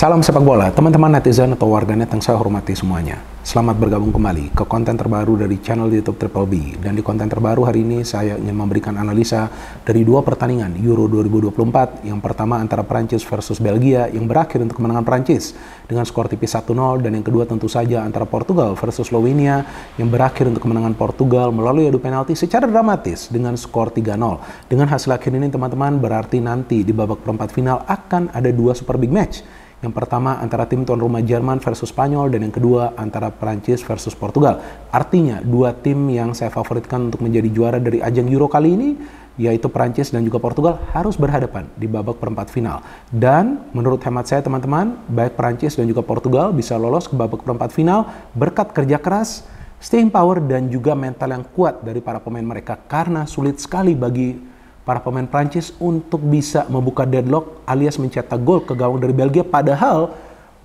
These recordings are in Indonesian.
Salam sepak bola, teman-teman netizen atau warganet yang saya hormati semuanya. Selamat bergabung kembali ke konten terbaru dari channel YouTube Triple B. Dan di konten terbaru hari ini saya ingin memberikan analisa dari dua pertandingan Euro 2024. Yang pertama antara Prancis versus Belgia yang berakhir untuk kemenangan Prancis dengan skor tipis 1-0. Dan yang kedua tentu saja antara Portugal versus Slovenia yang berakhir untuk kemenangan Portugal melalui adu penalti secara dramatis dengan skor 3-0. Dengan hasil akhir ini teman-teman berarti nanti di babak perempat final akan ada dua super big match. Yang pertama antara tim tuan rumah Jerman versus Spanyol dan yang kedua antara Prancis versus Portugal. Artinya dua tim yang saya favoritkan untuk menjadi juara dari ajang Euro kali ini yaitu Prancis dan juga Portugal harus berhadapan di babak perempat final. Dan menurut hemat saya teman-teman, baik Prancis dan juga Portugal bisa lolos ke babak perempat final berkat kerja keras, staying power dan juga mental yang kuat dari para pemain mereka karena sulit sekali bagi para pemain Prancis untuk bisa membuka deadlock alias mencetak gol ke gawang dari Belgia, padahal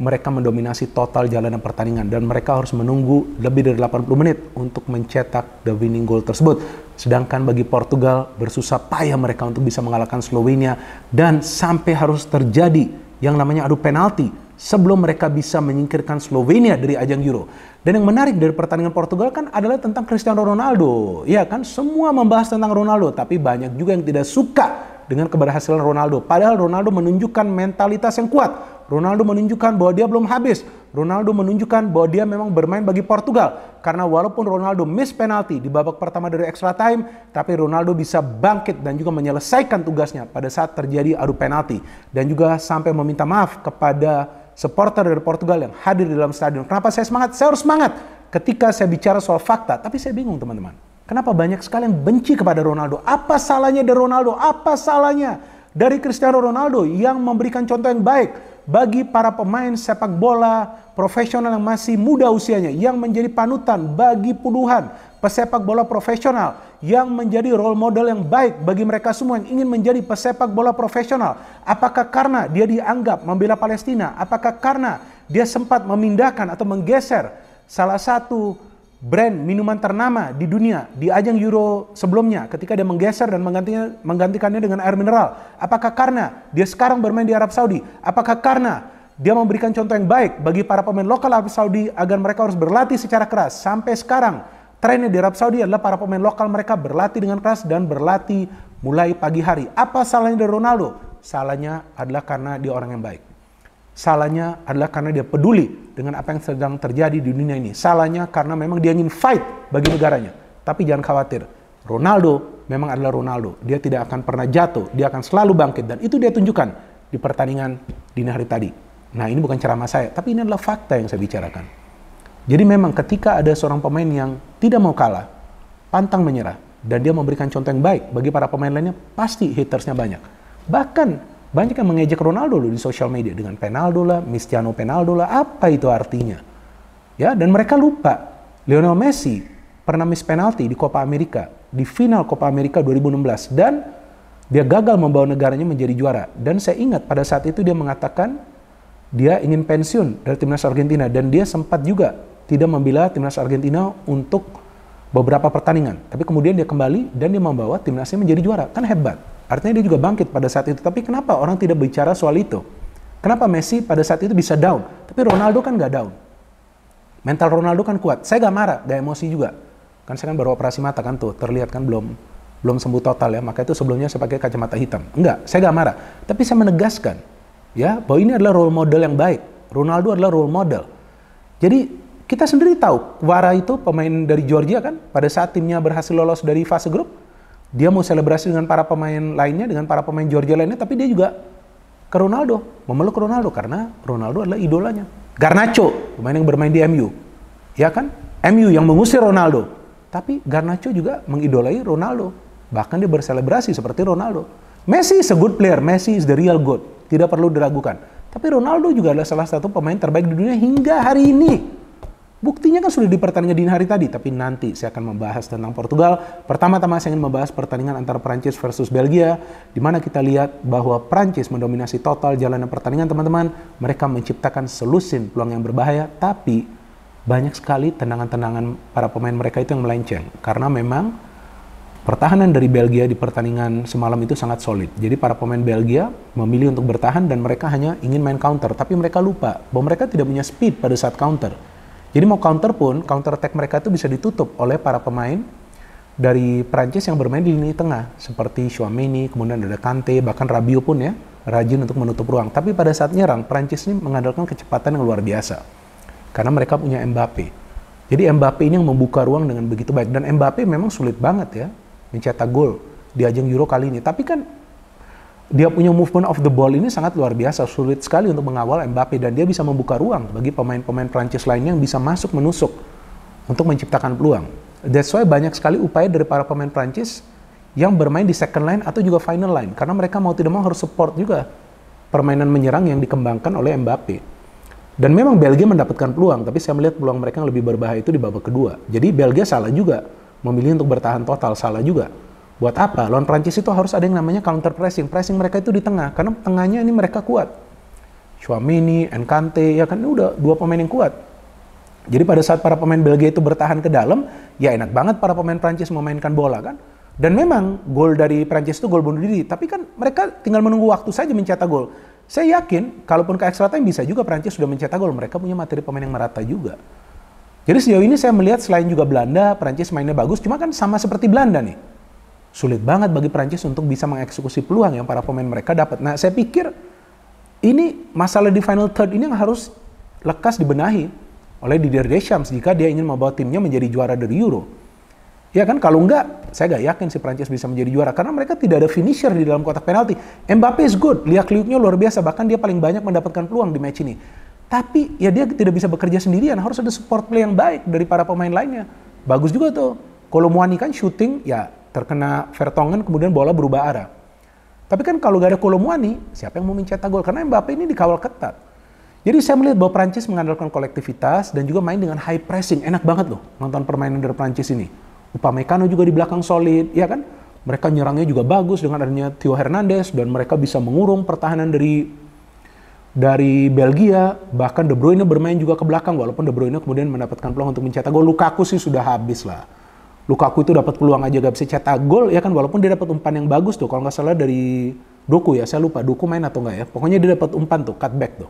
mereka mendominasi total jalanan pertandingan dan mereka harus menunggu lebih dari 80 menit untuk mencetak the winning goal tersebut. Sedangkan bagi Portugal bersusah payah mereka untuk bisa mengalahkan Slovenia dan sampai harus terjadi yang namanya adu penalti sebelum mereka bisa menyingkirkan Slovenia dari ajang Euro. Dan yang menarik dari pertandingan Portugal kan adalah tentang Cristiano Ronaldo. Ya kan, semua membahas tentang Ronaldo, tapi banyak juga yang tidak suka dengan keberhasilan Ronaldo. Padahal Ronaldo menunjukkan mentalitas yang kuat. Ronaldo menunjukkan bahwa dia belum habis. Ronaldo menunjukkan bahwa dia memang bermain bagi Portugal. Karena walaupun Ronaldo miss penalti di babak pertama dari extra time, tapi Ronaldo bisa bangkit dan juga menyelesaikan tugasnya pada saat terjadi adu penalti. Dan juga sampai meminta maaf kepada supporter dari Portugal yang hadir di dalam stadion. Kenapa saya semangat? Saya harus semangat ketika saya bicara soal fakta. Tapi saya bingung teman-teman. Kenapa banyak sekali yang benci kepada Ronaldo? Apa salahnya dari Ronaldo? Apa salahnya dari Cristiano Ronaldo yang memberikan contoh yang baik bagi para pemain sepak bola profesional yang masih muda usianya, yang menjadi panutan bagi puluhan pesepak bola profesional, yang menjadi role model yang baik bagi mereka semua yang ingin menjadi pesepak bola profesional. Apakah karena dia dianggap membela Palestina? Apakah karena dia sempat memindahkan atau menggeser salah satu brand minuman ternama di dunia di ajang Euro sebelumnya ketika dia menggeser dan menggantikannya dengan air mineral? Apakah karena dia sekarang bermain di Arab Saudi? Apakah karena dia memberikan contoh yang baik bagi para pemain lokal Arab Saudi agar mereka harus berlatih secara keras? Sampai sekarang trennya di Arab Saudi adalah para pemain lokal mereka berlatih dengan keras dan berlatih mulai pagi hari. Apa salahnya dari Ronaldo? Salahnya adalah karena dia orang yang baik. Salahnya adalah karena dia peduli dengan apa yang sedang terjadi di dunia ini. Salahnya karena memang dia ingin fight bagi negaranya. Tapi jangan khawatir, Ronaldo memang adalah Ronaldo. Dia tidak akan pernah jatuh, dia akan selalu bangkit. Dan itu dia tunjukkan di pertandingan dini hari tadi. Nah, ini bukan ceramah saya, tapi ini adalah fakta yang saya bicarakan. Jadi memang ketika ada seorang pemain yang tidak mau kalah, pantang menyerah, dan dia memberikan contoh yang baik bagi para pemain lainnya, pasti hatersnya banyak. Bahkan banyak yang mengejek Ronaldo loh di sosial media dengan penaldo lah, Cristiano penaldo lah, apa itu artinya? Ya, dan mereka lupa Lionel Messi pernah miss penalti di Copa America, di final Copa America 2016, dan dia gagal membawa negaranya menjadi juara. Dan saya ingat pada saat itu dia mengatakan dia ingin pensiun dari timnas Argentina dan dia sempat juga tidak membela timnas Argentina untuk beberapa pertandingan. Tapi kemudian dia kembali dan dia membawa timnasnya menjadi juara. Kan hebat. Artinya dia juga bangkit pada saat itu. Tapi kenapa orang tidak bicara soal itu? Kenapa Messi pada saat itu bisa down? Tapi Ronaldo kan gak down. Mental Ronaldo kan kuat. Saya gak marah, gak emosi juga. Kan saya kan baru operasi mata kan tuh. Terlihat kan belum sembuh total ya. Maka itu sebelumnya saya pakai kacamata hitam. Enggak, saya gak marah. Tapi saya menegaskan ya bahwa ini adalah role model yang baik. Ronaldo adalah role model. Jadi kita sendiri tahu, Kvara itu pemain dari Georgia kan, pada saat timnya berhasil lolos dari fase grup, dia mau selebrasi dengan para pemain lainnya, dengan para pemain Georgia lainnya, tapi dia juga ke Ronaldo, memeluk Ronaldo karena Ronaldo adalah idolanya. Garnacho, pemain yang bermain di MU, ya kan? MU yang mengusir Ronaldo, tapi Garnacho juga mengidolai Ronaldo, bahkan dia berselebrasi seperti Ronaldo. Messi is a good player, Messi is the real GOAT, tidak perlu diragukan. Tapi Ronaldo juga adalah salah satu pemain terbaik di dunia hingga hari ini. Buktinya kan sudah di pertandingan dini hari tadi, tapi nanti saya akan membahas tentang Portugal. Pertama-tama saya ingin membahas pertandingan antara Prancis versus Belgia, di mana kita lihat bahwa Prancis mendominasi total jalanan pertandingan teman-teman. Mereka menciptakan selusin peluang yang berbahaya, tapi banyak sekali tendangan-tendangan para pemain mereka itu yang melenceng. Karena memang Pertahanan dari Belgia di pertandingan semalam itu sangat solid. Jadi para pemain Belgia memilih untuk bertahan dan mereka hanya ingin main counter. Tapi mereka lupa bahwa mereka tidak punya speed pada saat counter. Jadi mau counter pun, counter attack mereka itu bisa ditutup oleh para pemain dari Prancis yang bermain di lini tengah. Seperti Tchouaméni, kemudian ada Kante, bahkan Rabiot pun ya, rajin untuk menutup ruang. Tapi pada saat nyerang, Prancis ini mengandalkan kecepatan yang luar biasa. Karena mereka punya Mbappe. Jadi Mbappe ini yang membuka ruang dengan begitu baik. Dan Mbappe memang sulit banget ya mencetak gol di ajang Euro kali ini. Tapi kan dia punya movement of the ball ini sangat luar biasa. Sulit sekali untuk mengawal Mbappe. Dan dia bisa membuka ruang bagi pemain-pemain Prancis lainnya yang bisa masuk menusuk untuk menciptakan peluang. That's why banyak sekali upaya dari para pemain Prancis yang bermain di second line atau juga final line. Karena mereka mau tidak mau harus support juga permainan menyerang yang dikembangkan oleh Mbappe. Dan memang Belgia mendapatkan peluang, tapi saya melihat peluang mereka yang lebih berbahaya itu di babak kedua. Jadi Belgia salah juga memilih untuk bertahan total, salah juga. Buat apa? Lawan Prancis itu harus ada yang namanya counter pressing. Pressing mereka itu di tengah, karena tengahnya ini mereka kuat. Tchouaméni, Kante, ya kan ini udah dua pemain yang kuat. Jadi pada saat para pemain Belgia itu bertahan ke dalam, ya enak banget para pemain Prancis memainkan bola kan. Dan memang gol dari Prancis itu gol bunuh diri, tapi kan mereka tinggal menunggu waktu saja mencetak gol. Saya yakin, kalaupun ke extra time bisa juga Prancis sudah mencetak gol. Mereka punya materi pemain yang merata juga. Jadi sejauh ini saya melihat selain juga Belanda, Prancis mainnya bagus, cuma kan sama seperti Belanda nih. Sulit banget bagi Prancis untuk bisa mengeksekusi peluang yang para pemain mereka dapat. Nah, saya pikir ini masalah di final third ini yang harus lekas dibenahi oleh Didier Deschamps jika dia ingin membawa timnya menjadi juara dari Euro. Ya kan, kalau enggak, saya gak yakin si Prancis bisa menjadi juara karena mereka tidak ada finisher di dalam kotak penalti. Mbappe is good, liak-liuknya luar biasa, bahkan dia paling banyak mendapatkan peluang di match ini. Tapi ya dia tidak bisa bekerja sendirian, harus ada support play yang baik dari para pemain lainnya. Bagus juga tuh. Kalau Muani kan shooting, ya terkena Vertonghen kemudian bola berubah arah. Tapi kan kalau gak ada Kolo Muani, siapa yang mau mencetak gol? Karena Mbappe ini dikawal ketat. Jadi saya melihat bahwa Prancis mengandalkan kolektivitas dan juga main dengan high pressing. Enak banget loh nonton permainan dari Prancis ini. Upamecano juga di belakang solid, ya kan? Mereka nyerangnya juga bagus dengan adanya Theo Hernandez dan mereka bisa mengurung pertahanan dari Belgia. Bahkan De Bruyne bermain juga ke belakang walaupun De Bruyne kemudian mendapatkan peluang untuk mencetak gol. Lukaku sih sudah habis lah. Lukaku itu dapat peluang aja gak bisa cetak gol ya kan, walaupun dia dapat umpan yang bagus tuh kalau nggak salah dari Doku ya, saya lupa Doku main atau nggak ya. Pokoknya dia dapat umpan tuh, cutback tuh.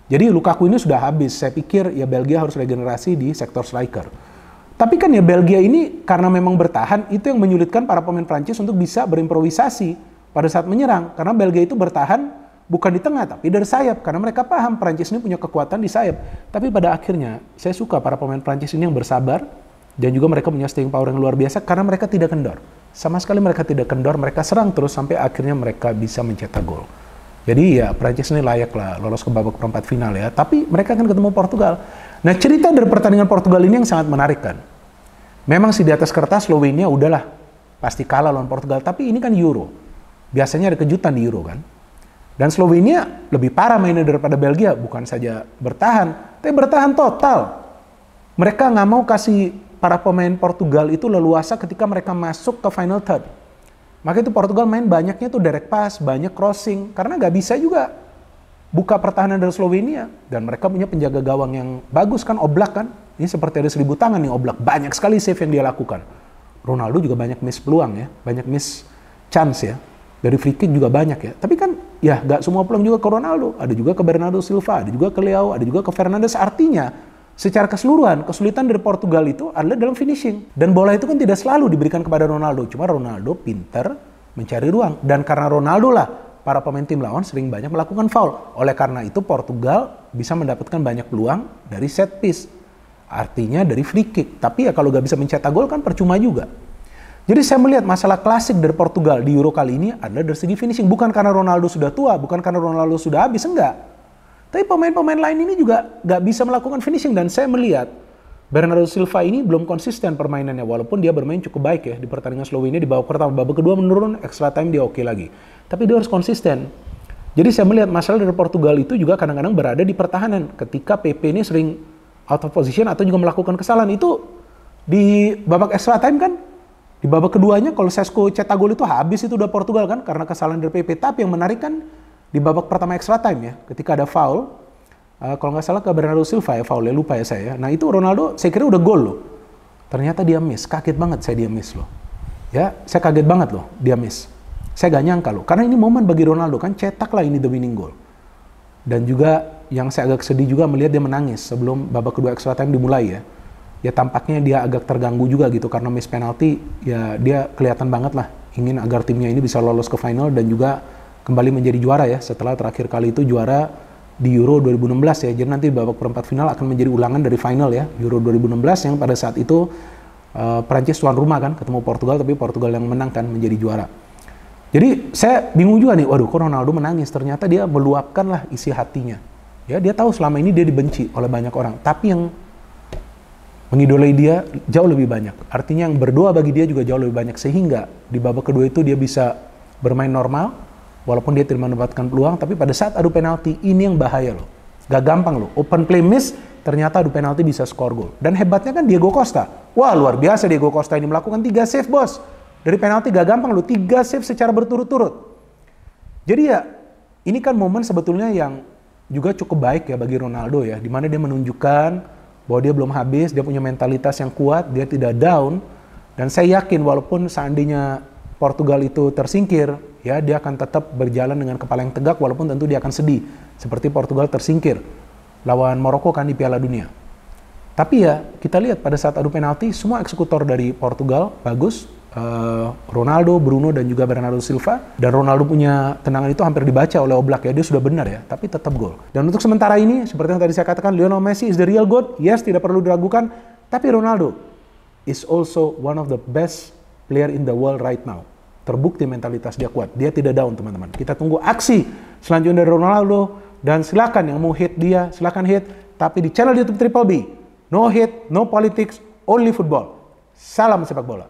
Jadi Lukaku ini sudah habis. Saya pikir ya Belgia harus regenerasi di sektor striker. Tapi kan ya Belgia ini karena memang bertahan, itu yang menyulitkan para pemain Prancis untuk bisa berimprovisasi pada saat menyerang. Karena Belgia itu bertahan bukan di tengah, tapi dari sayap. Karena mereka paham Prancis ini punya kekuatan di sayap. Tapi pada akhirnya, saya suka para pemain Prancis ini yang bersabar, dan juga mereka punya staying power yang luar biasa, karena mereka tidak kendor. Sama sekali mereka tidak kendor, mereka serang terus sampai akhirnya mereka bisa mencetak gol. Jadi ya Prancis ini layak lah lolos ke babak perempat final ya. Tapi mereka akan ketemu Portugal. Nah, cerita dari pertandingan Portugal ini yang sangat menarik kan. Memang sih di atas kertas Slovenia udahlah pasti kalah lawan Portugal, tapi ini kan Euro. Biasanya ada kejutan di Euro kan. Dan Slovenia lebih parah mainnya daripada Belgia, bukan saja bertahan, tapi bertahan total. Mereka nggak mau kasih para pemain Portugal itu leluasa ketika mereka masuk ke final third. Maka itu Portugal main banyaknya tuh direct pass, banyak crossing, karena nggak bisa juga buka pertahanan dari Slovenia. Dan mereka punya penjaga gawang yang bagus kan, Oblak kan. Ini seperti ada 1000 tangan nih Oblak. Banyak sekali save yang dia lakukan. Ronaldo juga banyak miss peluang ya. Banyak miss chance ya. Dari free kick juga banyak ya. Tapi kan ya gak semua peluang juga ke Ronaldo. Ada juga ke Bernardo Silva. Ada juga ke Leao. Ada juga ke Fernandes. Artinya secara keseluruhan kesulitan dari Portugal itu adalah dalam finishing. Dan bola itu kan tidak selalu diberikan kepada Ronaldo. Cuma Ronaldo pinter mencari ruang. Dan karena Ronaldo lah para pemain tim lawan sering banyak melakukan foul. Oleh karena itu Portugal bisa mendapatkan banyak peluang dari set piece. Artinya dari free kick. Tapi ya kalau gak bisa mencetak gol kan percuma juga. Jadi saya melihat masalah klasik dari Portugal di Euro kali ini adalah dari segi finishing. Bukan karena Ronaldo sudah tua, bukan karena Ronaldo sudah habis, enggak. Tapi pemain-pemain lain ini juga gak bisa melakukan finishing. Dan saya melihat Bernardo Silva ini belum konsisten permainannya. Walaupun dia bermain cukup baik ya di pertandingan Slovenia di babak pertama. Babak kedua menurun, extra time dia oke lagi. Tapi dia harus konsisten. Jadi saya melihat masalah dari Portugal itu juga kadang-kadang berada di pertahanan. Ketika PP ini sering out of position atau juga melakukan kesalahan. Itu di babak extra time kan, di babak keduanya kalau Sesko cetak gol itu habis itu udah Portugal kan, karena kesalahan dari PP. Tapi yang menarik kan di babak pertama extra time ya, ketika ada foul, kalau nggak salah ke Bernardo Silva ya foulnya, lupa ya saya. Nah itu Ronaldo saya kira udah gol loh, ternyata dia miss, kaget banget saya dia miss loh. Ya, saya kaget banget loh dia miss. Saya gak nyangka loh, karena ini momen bagi Ronaldo kan, cetak lah ini the winning goal. Dan juga yang saya agak sedih juga melihat dia menangis sebelum babak kedua extra time dimulai ya. Ya tampaknya dia agak terganggu juga gitu karena miss penalti. Ya dia kelihatan banget lah ingin agar timnya ini bisa lolos ke final dan juga kembali menjadi juara ya, setelah terakhir kali itu juara di Euro 2016 ya. Jadi nanti babak perempat final akan menjadi ulangan dari final ya, Euro 2016 yang pada saat itu Prancis tuan rumah kan, ketemu Portugal, tapi Portugal yang menang kan menjadi juara. Jadi saya bingung juga nih, waduh kok Ronaldo menangis, ternyata dia meluapkan lah isi hatinya. Ya dia tahu selama ini dia dibenci oleh banyak orang, tapi yang mengidolai dia jauh lebih banyak. Artinya yang berdoa bagi dia juga jauh lebih banyak, sehingga di babak kedua itu dia bisa bermain normal, walaupun dia tidak mendapatkan peluang, tapi pada saat adu penalti ini yang bahaya loh. Gak gampang loh, open play miss, ternyata adu penalti bisa skor gol. Dan hebatnya kan Diego Costa. Wah luar biasa Diego Costa ini melakukan 3 save bos. Dari penalti gak gampang loh, 3 save secara berturut-turut. Jadi ya, ini kan momen sebetulnya yang juga cukup baik ya bagi Ronaldo ya. Dimana dia menunjukkan bahwa dia belum habis, dia punya mentalitas yang kuat, dia tidak down. Dan saya yakin walaupun seandainya Portugal itu tersingkir, ya dia akan tetap berjalan dengan kepala yang tegak walaupun tentu dia akan sedih. Seperti Portugal tersingkir lawan Maroko kan di Piala Dunia. Tapi ya kita lihat pada saat adu penalti semua eksekutor dari Portugal bagus. Ronaldo, Bruno dan juga Bernardo Silva. Dan Ronaldo punya tendangan itu hampir dibaca oleh Oblak ya, dia sudah benar ya, tapi tetap gol. Dan untuk sementara ini seperti yang tadi saya katakan, Lionel Messi is the real GOAT. Yes, tidak perlu diragukan. Tapi Ronaldo is also one of the best player in the world right now. Terbukti mentalitas dia kuat, dia tidak down teman-teman. Kita tunggu aksi selanjutnya dari Ronaldo. Dan silakan yang mau hit dia, silakan hit. Tapi di channel YouTube Triple B, no hate, no politics, only football. Salam sepak bola.